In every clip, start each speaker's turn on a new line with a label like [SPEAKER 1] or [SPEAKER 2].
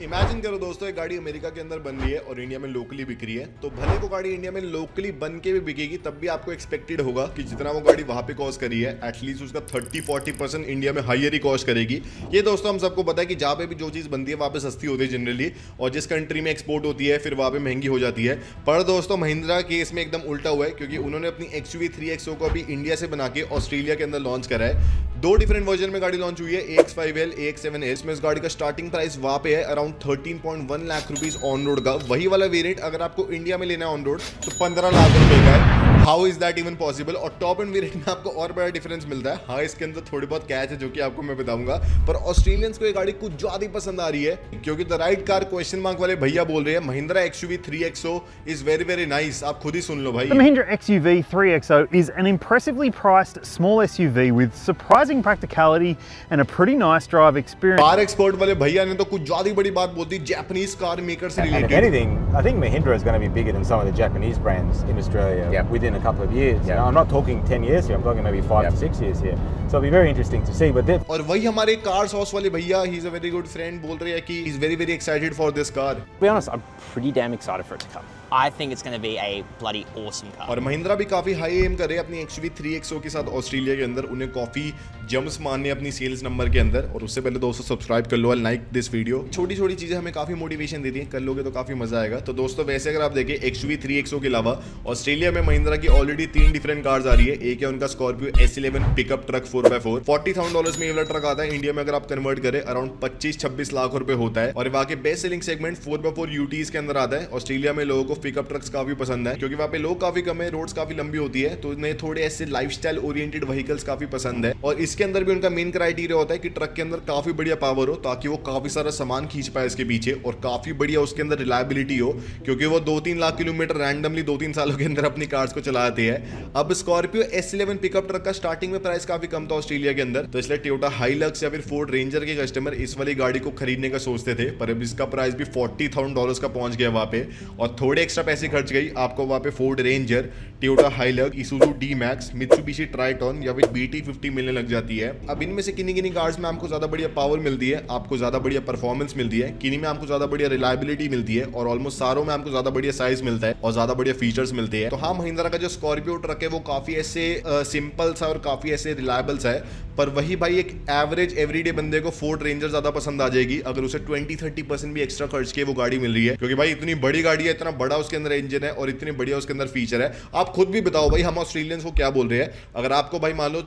[SPEAKER 1] Imagine करो दोस्तों, एक गाड़ी अमेरिका के अंदर बन रही है और इंडिया में लोकली बिक रही है। तो भले वो गाड़ी इंडिया में लोकली बन के भी बिकेगी, तब भी आपको एक्सपेक्टेड होगा कि जितना वो गाड़ी वहां पे कॉस्ट करी है, एटलीस्ट उसका 30-40% इंडिया में हायर ही कॉस्ट करेगी। ये दोस्तों हम सबको पता है कि जहाँ पे भी जो चीज़ बनती है वहाँ पे सस्ती होती है जनरली, और जिस कंट्री में एक्सपोर्ट होती है फिर वहाँ पे महंगी हो जाती है। पर दोस्तों महिंद्रा केस में एकदम उल्टा हुआ है, क्योंकि उन्होंने अपनी XUV 3XO को अभी इंडिया से बना के ऑस्ट्रेलिया के अंदर लॉन्च करा है। दो डिफरेंट वर्जन में गाड़ी लॉन्च हुई है, AX5L, AX7L। इसमें इस गाड़ी का स्टार्टिंग प्राइस वहाँ पे है around 13.1 lakh rupees on road का। वही वाला वेरिएंट अगर आपको इंडिया में लेना है ऑन रोड तो 15 लाख रुपए का है। How is that even possible? और टॉप एंड वेरिएंट में आपको और बड़ा डिफरेंस मिलता है। हाँ, इसके अंदर थोड़ी बहुत कैच है जो कि आपको मैं बताऊंगा, पर ऑस्ट्रेलियंस को ये गाड़ी कुछ ज्यादा ही पसंद आ रही है, क्योंकि the right car question mark वाले भैया बोल रहे हैं Mahindra XUV 3XO is very very nice. आप खुद ही सुन लो भाई।
[SPEAKER 2] The Mahindra XUV 3XO is an impressively priced small SUV with surprising practicality and a pretty nice drive experience.
[SPEAKER 1] Car expert वाले भैया ने तो कुछ ज्यादा ही बड़ी बात बोल दी जापानीज कार मेकर से
[SPEAKER 3] And if
[SPEAKER 1] related.
[SPEAKER 3] anything, I think Mahindra is going to be bigger than some of the Japanese brands in Australia within a couple of years.
[SPEAKER 4] Yeah.
[SPEAKER 3] Now, I'm not talking 10 years here, I'm talking maybe 5 to 6 years here. So it'll be very interesting to see. But
[SPEAKER 1] और वही हमारे car sauce वाले भैया, he is a very good friend, बोल रहे हैं कि he is very very excited for this car.
[SPEAKER 4] To be honest, I'm pretty damn excited for it to come. I think it's going to be a bloody awesome car.
[SPEAKER 1] और महिंद्रा भी काफी high M कर रहे हैं अपनी XUV 3XO के साथ Australia के अंदर। उन्हें काफी जम्प्स मारने अपनी सेल्स नंबर के अंदर। और उससे पहले दोस्तों सब्सक्राइब कर लो और लाइक दिस वीडियो। छोटी छोटी चीजें हमें काफी मोटिवेशन देती हैं, कर लोगे तो काफी मजा आएगा। तो दोस्तों वैसे अगर आप देखें XUV 3XO के अलावा ऑस्ट्रेलिया में महिंद्रा की ऑलरेडी 3 डिफरेंट कार्स आ रही है। एक है उनका Scorpio S11 pickup truck 4x4, $40,000 में ये वाला ट्रक आता है। इंडिया में अगर आप कन्वर्ट करें अराउंड 25-26 लाख रुपए होता है। और वहाँ के best selling segment 4x4 UTs के अंदर आता है। ऑस्ट्रेलिया में लोगों को पिकअप ट्रक्स काफी पसंद है, क्योंकि वहाँ पे लोग काफी कम है, रोड्स काफी लंबी होती है, तो उन्हें थोड़े ऐसे लाइफस्टाइल ओरिएंटेड व्हीकल्स काफी पसंद है। और इसके अंदर भी उनका मेन क्राइटेरिया होता है कि ट्रक के अंदर काफी बढ़िया पावर हो, ताकि वो काफी सारा सामान खींच पाए इसके पीछे, और काफी बढ़िया उसके अंदर रिलायबिलिटी हो, क्योंकि वो 2-3 लाख किलोमीटर रैंडमली 2-3 सालों के अंदर अपनी कार्स को चलाते हैं। अब स्कॉर्पियो S11 पिकअप ट्रक का स्टार्टिंग में प्राइस काफी कम था ऑस्ट्रेलिया के अंदर, तो इसलिए टोयोटा हाइलक्स या फिर फोर्ड रेंजर के कस्टमर इस वाली गाड़ी को खरीदने का सोचते थे। पर अब इसका प्राइस भी $40,000 का पहुंच गया वहां पे, और थोड़े एक्स्ट्रा पैसे खर्च गई आपको वहां पे Ford Ranger, Toyota Hilux, Isuzu D-Max, Mitsubishi Triton या फिर BT50 मिलने लग जाती है। अब इनमें से किन्हीं किन्हीं कार्स में आपको ज्यादा बढ़िया पावर मिलती है, आपको ज्यादा बढ़िया परफॉर्मेंस मिलती है, किन्हीं में आपको ज्यादा बढ़िया रिलायबिलिटी मिलती है, और ऑलमोस्ट सारों में आपको ज्यादा बढ़िया साइज मिलता है और ज्यादा बढ़िया फीचर्स मिलते हैं। तो हाँ, महिंद्रा का जो स्कॉर्पियो ट्रक है वो काफी ऐसे सिंपल सा और काफी ऐसे रिलायबल सा है। पर वही भाई एक एवरेज एवरीडे बंदे को फोर्ड रेंजर ज्यादा पसंद आ जाएगी अगर उसे 20-30% भी एक्स्ट्रा खर्च के वो गाड़ी मिल रही है, क्योंकि भाई इतनी बड़ी गाड़ी है, इतना बड़ा उसके अंदर इंजन है और इतनी बढ़िया उसके अंदर फीचर है। आप खुद भी बताओ भाई, हम ऑस्ट्रेलियंस को क्या बोल रहे हैं? अगर आपको भाई मान लो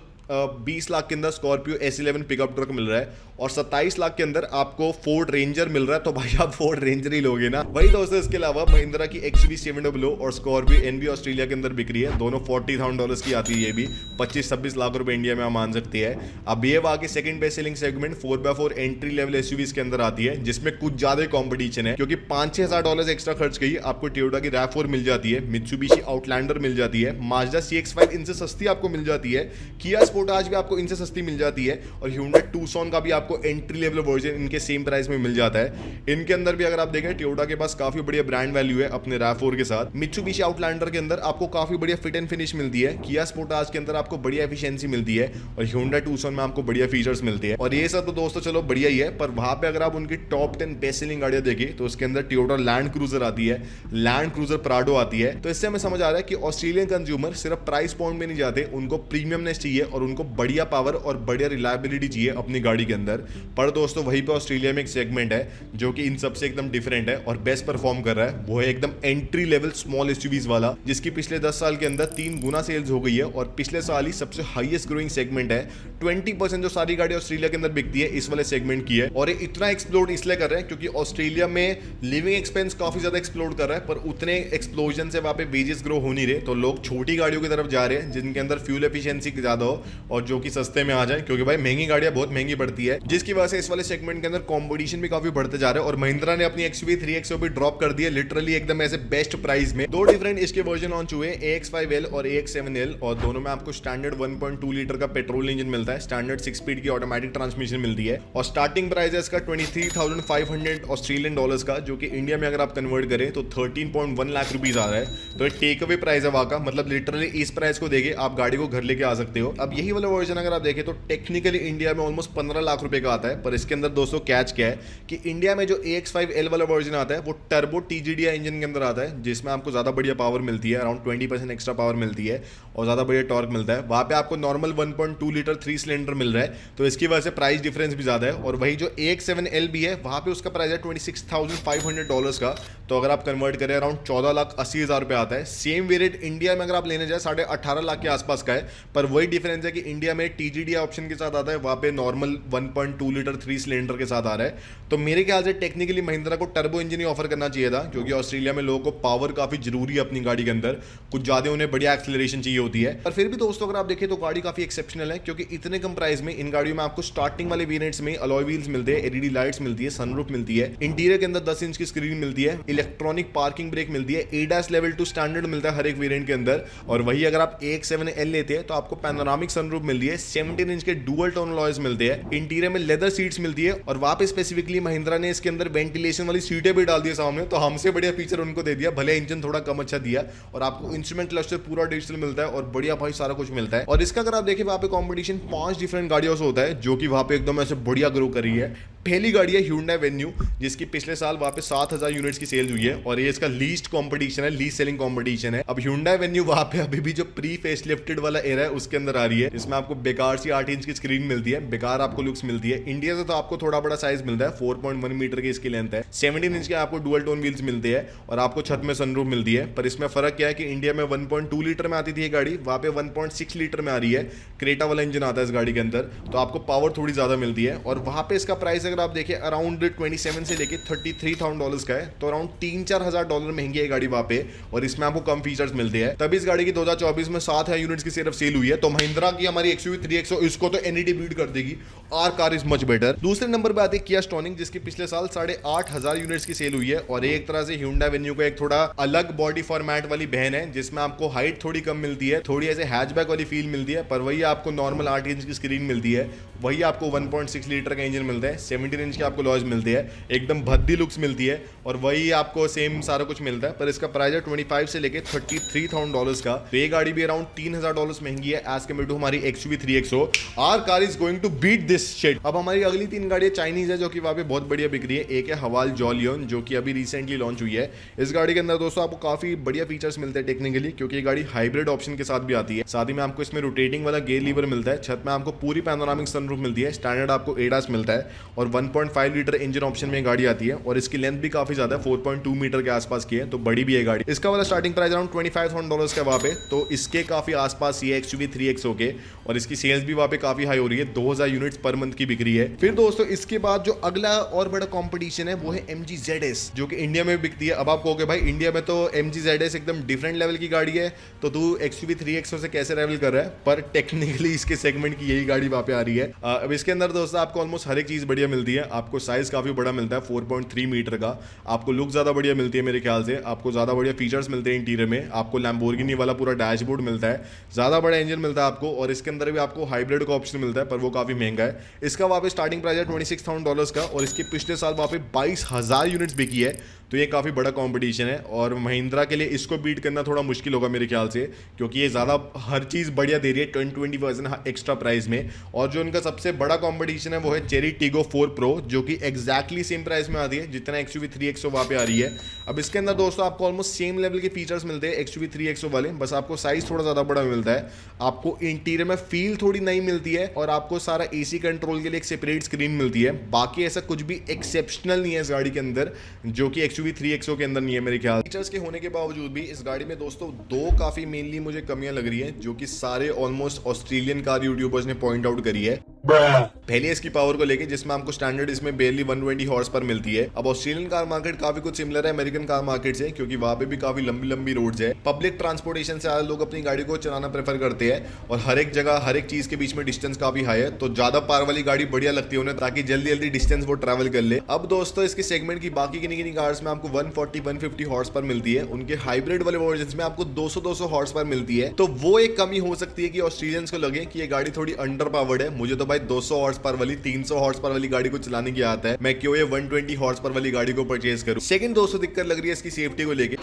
[SPEAKER 1] 20 लाख के अंदर स्कॉर्पियो S11 पिकअप ट्रक मिल रहा है और 27 लाख के अंदर आपको फोर्ड रेंजर मिल रहा है, तो भाई आप फोर्ड रेंजर ही लोगे ना। वही दोस्तों इसके अलावा महिंद्रा की XUV 700 और स्कॉर्पियो NV ऑस्ट्रेलिया के अंदर बिक रही है। दोनों $40,000 की आती है, ये भी 25-26 लाख रुपए इंडिया में आप मान सकते हैं। अब ये वहां की second best selling segment 4x4 entry level SUVs के अंदर आती है, जिसमें कुछ ज्यादा कॉम्पिटिशन है, क्योंकि $5-6 हज़ार एक्स्ट्रा खर्च गई आपको टोयोटा की RAV4 मिल जाती है, मित्सुबिशी आउटलैंडर मिल जाती है, माजदा CX-5 इनसे सस्ती आपको मिल जाती है, किया स्पोर्टाज भी आपको इनसे सस्ती मिल जाती है, और Hyundai Tucson का भी आपको एंट्री लेवल वर्जन इनके सेम प्राइस में मिल जाता है। इनके अंदर भी अगर आप देखें टोयोटा के पास काफी बढ़िया ब्रांड वैल्यू है अपने RAV4 के साथ। मित्सुबिशी आउटलैंडर के अंदर आपको काफी बढ़िया फिट एंड फिनिश मिलती है, किया स्पोर्टाज के अंदर आपको बढ़िया एफिशिएंसी मिलती है, और Hyundai Tucson में आपको बढ़िया फीचर्स मिलते हैं। और ये सब तो दोस्तों चलो बढ़िया ही है, पर वहां पे अगर आप उनकी टॉप 10 बेस्ट सेलिंग गाड़ियां देखें तो उसके अंदर टोयोटा लैंड क्रूजर आती है, लैंड क्रूजर प्राडो आती है। तो इससे हमें समझ आ रहा है कि ऑस्ट्रेलियन कंज्यूमर सिर्फ प्राइस पॉइंट में नहीं जाते, उनको प्रीमियमनेस चाहिए और उनको बढ़िया पावर और बढ़िया रिलायबिलिटी चाहिए अपनी गाड़ी के अंदर। पर दोस्तों वहीं पे ऑस्ट्रेलिया में एक सेगमेंट है जो कि इन सबसे एकदम डिफरेंट है और बेस्ट परफॉर्म कर रहा है, वो है एकदम एंट्री लेवल स्मॉल SUVs वाला, जिसकी पिछले 10 साल के अंदर 3 गुना सेल्स हो गई है, और पिछले साल ही सबसे हाईएस्ट ग्रोइंग सेगमेंट है। 20% जो सारी गाड़ी ऑस्ट्रेलिया के अंदर बिकती है इस वाले सेगमेंट की है, और ये इतना एक्सप्लोड इसलिए कर रहे हैं क्योंकि ऑस्ट्रेलिया में लिविंग एक्सपेंस काफी ज्यादा एक्सप्लोड कर रहा है, पर उतने एक्सप्लोजन से वहां पे वेजेस ग्रो हो नहीं रहे, तो लोग छोटी गाड़ियों की तरफ जा रहे हैं जिनके अंदर फ्यूल एफिशिएंसी ज्यादा हो और जो कि सस्ते में आ जाए, क्योंकि भाई महंगी गाड़ियां बहुत महंगी पड़ती है, जिसकी वजह से इस वाले सेगमेंट के अंदर कंपटीशन भी काफी बढ़ते जा रहे हैं। और महिंद्रा ने अपनी XUV 3XO भी ड्रॉप कर दी है लिटरली एकदम ऐसे बेस्ट प्राइस में। 2 डिफरेंट इसके वर्जन लॉन्च हुए, AX5L और AX7L, और दोनों में आपको स्टैंडर्ड 1.2 लीटर का पेट्रोल इंजन मिलता है, स्टैंडर्ड 6 स्पीड की ऑटोमेटिक ट्रांसमिशन मिलती है, और स्टार्टिंग प्राइस है इसका $23,500 ऑस्ट्रेलियन डॉलर्स का, जो कि इंडिया में अगर आप कन्वर्ट करें तो 13.1 लाख रुपीज आ रहा है। तो टेक अवे प्राइस है वहां का, मतलब लिटरली इस प्राइस को देके आप गाड़ी को घर लेके आ सकते हो। अब यही वाला वर्जन अगर आप देखें तो टेक्निकली इंडिया में ऑलमोस्ट 15 लाख रुपए का आता है, पर इसके अंदर दोस्तों कैच क्या है कि इंडिया में जो AX5L वाला वर्जन आता है वो टर्बो TGDI इंजन के अंदर आता है, जिसमें आपको ज़्यादा बढ़िया पावर मिलती है, अराउंड 20% एक्स्ट्रा पावर मिलती है और ज़्यादा बढ़िया टॉर्क मिलता है। वहाँ पे आपको नॉर्मल 1.2 लीटर 3 सिलेंडर मिल रहा है, तो इसकी वजह से प्राइस डिफरेंस भी ज़्यादा है। और वही जो AX7L भी है वहाँ पे उसका प्राइस है $26,500 का, तो अगर आप कन्वर्ट करें अराउंड 14,80,000 रुपये आता है। सेम वेरिएंट इंडिया में अगर आप लेने जाए 18.5 लाख के आसपास का है, पर वही डिफरेंस है कि इंडिया में TGDI ऑप्शन के साथ आता है, वहाँ पे नॉर्मल 1.2 लीटर 3 सिलेंडर के साथ आ रहा है। तो मेरे ख्याल से टेक्निकली महिंद्रा को टर्बो इंजन ही ऑफर करना चाहिए था, क्योंकि ऑस्ट्रेलिया में लोगों को पावर काफ़ी जरूरी है अपनी गाड़ी के अंदर, कुछ ज़्यादा उन्हें बढ़िया एक्सेलरेशन चाहिए होती है। पर फिर भी दोस्तों अगर आप देखें तो गाड़ी काफ़ी एक्सेप्शनल है, क्योंकि इतने कम प्राइस में इन गाड़ियों में आपको स्टार्टिंग वाले वेरिएंट्स में अलॉय व्हील्स मिलते हैं, LED लाइट्स मिलती है, सनरूफ मिलती है, इंटीरियर के अंदर 10 इंच की स्क्रीन मिलती है, इलेक्ट्रॉनिक पार्किंग ब्रेक मिलती है, ADAS लेवल 2 स्टैंडर्ड मिलता है हर एक वेरिएंट के अंदर। और वही अगर आप AX7L लेते हैं तो आपको पैनोरामिक सनरूफ मिलती है, 17 इंच के डुअल टोन अलॉयज मिलते हैं, इंटीरियर में लेदर सीट्स मिलती है, और वहाँ पे स्पेसिफिकली महिंद्रा ने इसके अंदर वेंटिलेशन वाली सीटें भी डाल दी सामने, तो हमसे बढ़िया फीचर उनको दे दिया, भले इंजन थोड़ा कम अच्छा दिया, और आपको इंस्ट्रूमेंट क्लस्टर पूरा डिजिटल मिलता है और बढ़िया भाई सारा कुछ मिलता है। और इसका अगर आप देखें वहाँ पे कॉम्पिटिशन 5 डिफरेंट गाड़ियों से होता है, जो कि वहाँ पे एकदम ऐसे बढ़िया ग्रो कर रही है। पहली गाड़ी है Hyundai Venue, जिसकी पिछले साल वहाँ पे 7,000 यूनिट्स की सेल हुई है, और ये इसका लीस्ट कंपटीशन है, लीस्ट सेलिंग कंपटीशन है। अब Hyundai Venue वहाँ पे अभी भी जो प्री फेस लिफ्टेड वाला एरा है उसके अंदर आ रही है, इसमें आपको बेकार सी 8 इंच की स्क्रीन मिलती है, बेकार आपको लुक्स मिलती है। इंडिया से तो आपको थोड़ा बड़ा साइज मिलता है, 4.1 मीटर की इसकी लेंथ है, 17 इंच के आपको डुअल टोन व्हील्स मिलते हैं, और आपको छत में सनरूफ मिलती है। पर इसमें फर्क क्या है कि इंडिया में 1.2 लीटर में आती थी ये गाड़ी, वहाँ पे 1.6 लीटर में आ रही है, क्रेटा वाला इंजन आता है इस गाड़ी के अंदर, तो आपको पावर थोड़ी ज्यादा मिलती है। और वहाँ पे इसका प्राइस अगर आप देखें अराउंड 27 से लेके $33,000 का है, तो अराउंड $3-4 महंगी है गाड़ी वहाँ पे, और इसमें आपको कम फीचर्स मिलते हैं। तभी इस गाड़ी की 2024 में 7,000 यूनिट्स की सिर्फ सेल हुई है, तो महिंद्रा की हमारी XUV 3XO इसको तो NED बीट कर देगी, our car is much better. दूसरे नंबर पे आती है Kia Stonic, जिसकी पिछले साल 8,500 यूनिट्स की सेल हुई है, और एक तरह से Hyundai Venue का एक थोड़ा अलग बॉडी फॉर्मेट वाली बहन है, जिसमें आपको हाइट थोड़ी कम मिलती है, थोड़ी ऐसे हैचबैक वाली फील मिलती है, पर वही आपको नॉर्मल 8 इंच की स्क्रीन मिलती है, वही आपको 1.6 लीटर का इंजन मिलता है, 17 इंच के आपको लॉज मिलते हैं, एकदम भद्दी लुक्स मिलती है, और वही आपको सेम सारा कुछ मिलता है। पर इसका प्राइस है 25 से लेके $33,000 का, तो ये गाड़ी भी अराउंड $3,000 महंगी है एज कम्पेयर टू हमारी XUV 3XO। Our car is going to beat this shit. अब हमारी अगली 3 गाड़ियां चाइनीज है, जो कि वहाँ पे बहुत बढ़िया बिक रही है। एक है हवाल जॉलियन, जो कि अभी रिसेंटली लॉन्च हुई है। इस गाड़ी के अंदर दोस्तों आपको काफी बढ़िया फीचर्स मिलते हैं टेक्निकली, क्योंकि ये गाड़ी हाइब्रिड ऑप्शन के साथ भी आती है। साथ ही में आपको इसमें रोटेटिंग वाला गेयर लीवर मिलता है, छत में आपको पूरी पैनोरामिक सनरूफ मिलती है, स्टैंडर्ड आपको ADAS मिलता है, और 1.5 लीटर इंजन ऑप्शन में गाड़ी आती है, और इसकी लेंथ भी काफी ज्यादा है, 4.2 मीटर के आसपास की है, तो बड़ी भी है गाड़ी। इसका वाला स्टार्टिंग प्राइस अराउंड $25,000 का वहाँ पे, तो इसके काफी आसपास ये XUV 3XO के, और इसकी सेल्स भी वहाँ पे काफी हाई हो रही है, 2,000 यूनिट्स पर मंथ की बिक रही है। फिर दोस्तों इसके बाद जो अगला और बड़ा कंपटीशन है वो है MG ZS, जो कि इंडिया में बिकती है। अब आप कहोगे भाई इंडिया में तो MG ZS एकदम डिफरेंट लेवल की गाड़ी है, तो तू XUV 3XO से कैसे राइवल कर रहा है, पर टेक्निकली इसके सेगमेंट की यही गाड़ी वहाँ पे आ रही है। अब इसके अंदर दोस्तों आपको ऑलमोस्ट हर एक चीज बढ़िया मिलती है, आपको साइज काफी बड़ा मिलता है 4.3 मीटर का, आपको लुक ज्यादा बढ़िया मिलती है मेरे ख्याल से, आपको ज्यादा बढ़िया फीचर्स मिलते हैं इंटीरियर में, आपको लैम्बोर्गिनी वाला पूरा डैशबोर्ड मिलता है, ज्यादा बड़ा इंजन मिलता है आपको, और इसके अंदर भी आपको हाइब्रिड का ऑप्शन मिलता है, पर वो काफी महंगा है। इसका वहाँ पे स्टार्टिंग प्राइस है $26,000 का, और इसके पिछले साल वहाँ पे 22,000 यूनिट्स बिकी है, तो ये काफ़ी बड़ा कंपटीशन है, और महिंद्रा के लिए इसको बीट करना थोड़ा मुश्किल होगा मेरे ख्याल से, क्योंकि ये ज़्यादा हर चीज़ बढ़िया दे रही है 20% एक्स्ट्रा प्राइस में। और जो इनका सबसे बड़ा कंपटीशन है वो है चेरी टिगो 4 प्रो, जो कि एग्जैक्टली सेम प्राइस में आती है जितना XUV 3XO वहाँ पे आ रही है। अब इसके अंदर दोस्तों आपको ऑलमोस्ट सेम लेवल के फीचर्स मिलते हैं XUV 3XO वाले, बस आपको साइज थोड़ा ज़्यादा बड़ा मिलता है, आपको इंटीरियर में फील थोड़ी नई मिलती है, और आपको सारा AC कंट्रोल के लिए एक सेपरेट स्क्रीन मिलती है। बाकी ऐसा कुछ भी एक्सेप्शनल नहीं है इस गाड़ी के अंदर, जो कि XUV 3XO के अंदर नहीं है मेरे ख्याल। फीचर्स के होने के बावजूद भी इस गाड़ी में दोस्तों 2 काफी मेनली मुझे कमियां लग रही हैं, जो कि सारे ऑलमोस्ट ऑस्ट्रेलियन कार यूट्यूबर्स ने पॉइंट आउट करी है। पहले इसकी पावर को लेके, जिसमें आपको स्टैंडर्ड इसमें बेरली 120 हॉर्स पर मिलती है। अब ऑस्ट्रेलियन कार मार्केट काफी कुछ सिमिलर है अमेरिकन कार मार्केट से, क्योंकि वहां पे भी काफी लंबी लंबी रोड्स है, पब्लिक ट्रांसपोर्टेशन से ज्यादा लोग अपनी गाड़ी को चलाना प्रेफर करते हैं, और हर एक जगह हर एक चीज के बीच में डिस्टेंस काफी हाई है, तो ज्यादा पावर वाली गाड़ी बढ़िया लगती है उन्हें, ताकि जल्दी जल्दी डिस्टेंस वो ट्रैवल कर ले। अब दोस्तों इसके सेगमेंट की बाकी किन्हीं कार्स में आपको 140-150 हॉर्स पर मिलती है, उनके हाइब्रिड वाले वर्जन में आपको 200-200 हॉर्स पर मिलती है, तो वो एक कमी हो सकती है कि ऑस्ट्रेलियंस को लगे कि ये गाड़ी थोड़ी अंडर पावर्ड है। मुझे तो भाई 200 हॉर्स पर वाली 300 हॉर्स पर वाली गाड़ी को चलाने की आदत है, मैं क्यों ये 120 हॉर्स पर वाली गाड़ी को परचेज करूं। सेकंड दोस्तों दिक्कत लग रही है इसकी सेफ्टी को लेके।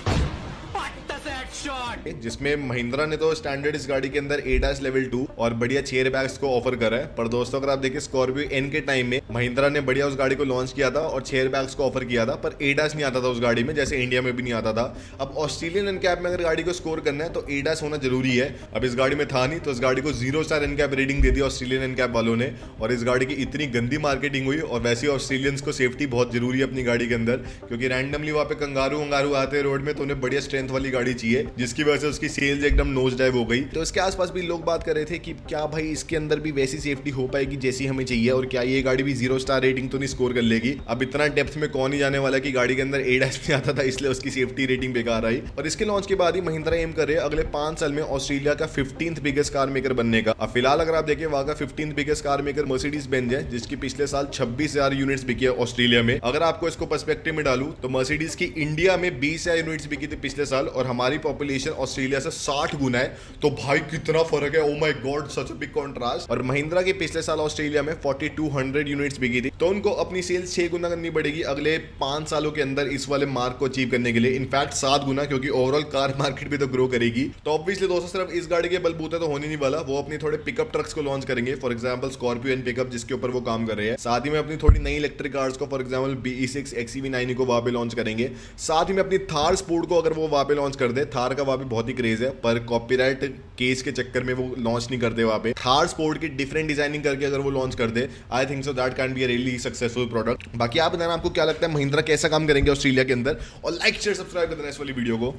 [SPEAKER 1] जिसमें महिंद्रा ने तो स्टैंडर्ड इस गाड़ी के अंदर ADAS लेवल 2 और बढ़िया चेयर बैग्स को ऑफर करा है। पर दोस्तों अगर आप देखिए स्कॉर्पियो एन के टाइम में महिंद्रा ने बढ़िया उस गाड़ी को लॉन्च किया था और चेयर बैग्स को ऑफर किया था, पर ADAS नहीं आता था उस गाड़ी में, जैसे इंडिया में भी नहीं आता था। अब ऑस्ट्रेलियन एनकैप में अगर गाड़ी को स्कोर करना है तो ADAS होना जरूरी है। अब इस गाड़ी में था नहीं, तो इस गाड़ी को 0 स्टार एनकैप रेटिंग दे दी ऑस्ट्रेलियन एनकैप वालों ने। और इस गाड़ी की इतनी गंदी मार्केटिंग हुई, और वैसे ऑस्ट्रेलियंस को सेफ्टी बहुत जरूरी है अपनी गाड़ी के अंदर, क्योंकि रैंडमली वहाँ पे कंगारू आते हैं रोड में, तो उन्हें बढ़िया स्ट्रेंथ वाली गाड़ी चाहिए, जिसकी वजह से उसकी सेल्स एकदम नोज डाइव हो गई। तो इसके आसपास भी लोग बात कर रहे थे कि क्या भाई इसके अंदर भी वैसी सेफ्टी हो पाएगी जैसी हमें चाहिए, और क्या ये गाड़ी भी 0 स्टार रेटिंग तो नहीं स्कोर कर लेगी। अब इतना डेप्थ में कौन ही जाने वाला कि गाड़ी के अंदर ADAS नहीं आता था इसलिए उसकी सेफ्टी रेटिंग बेकार आई। और इसके लॉन्च के बाद ही महिंद्रा एम कर रहे हैं अगले 5 साल में ऑस्ट्रेलिया का 15th बिगेस्ट कार मेकर बनने का। अब फिलहाल अगर आप देखें वहां का 15th biggest car maker Mercedes Benz है, जिसकी पिछले साल 26,000 यूनिट्स बिकी है ऑस्ट्रेलिया में। अगर आपको इसको पर्सपेक्टिव में डालूं तो मर्सिडीज की इंडिया में 20,000 यूनिट्स बिकी थी पिछले साल, और हमारी पॉपुलेशन ऑस्ट्रेलिया से 60 गुना है। तो भाई कितना फर्क है, oh my God, such a big contrast. और महिंद्रा के पिछले साल ऑस्ट्रेलिया में 4200 यूनिट्स बिकी थी, तो उनको अपनी सेल्स 6 गुना करनी पड़ेगी अगले 5 सालों के अंदर इस वाले मार्क को अचीव करने के लिए। इनफैक्ट 7 गुना, क्योंकि ओवरऑल कार मार्केट भी तो ग्रो करेगी। तो ऑब्वियसली दोस्तों सिर्फ इस गाड़ी के बलबूते तो होने नहीं वाला, वो अपनी थोड़े पिकअप ट्रक्स को लॉन्च करेंगे, for example Scorpio N pickup, जिसके ऊपर वो काम कर रहे हैं। साथ ही में अपनी थोड़ी नई इलेक्ट्रिक कार्स को, फॉर एग्जांपल BE6 XEV9 को वहां पे लॉन्च करेंगे। साथ ही में अपनी थार स्पोर्ट को अगर वो वहां पे लॉन्च कर दे, थार का वहां पे बहुत ही क्रेज है, पर कॉपीराइट केस के चक्कर में वो लॉन्च नहीं करते वहां पे। थार स्पोर्ट की डिफरेंट डिजाइनिंग करके अगर वो लॉन्च कर दे, I think so that can be a really successful product. बाकी आप बताना आपको क्या लगता है महिंद्रा कैसा काम करेंगे ऑस्ट्रेलिया के अंदर, और लाइक शेयर सब्सक्राइब कर देना इस वाली वीडियो को।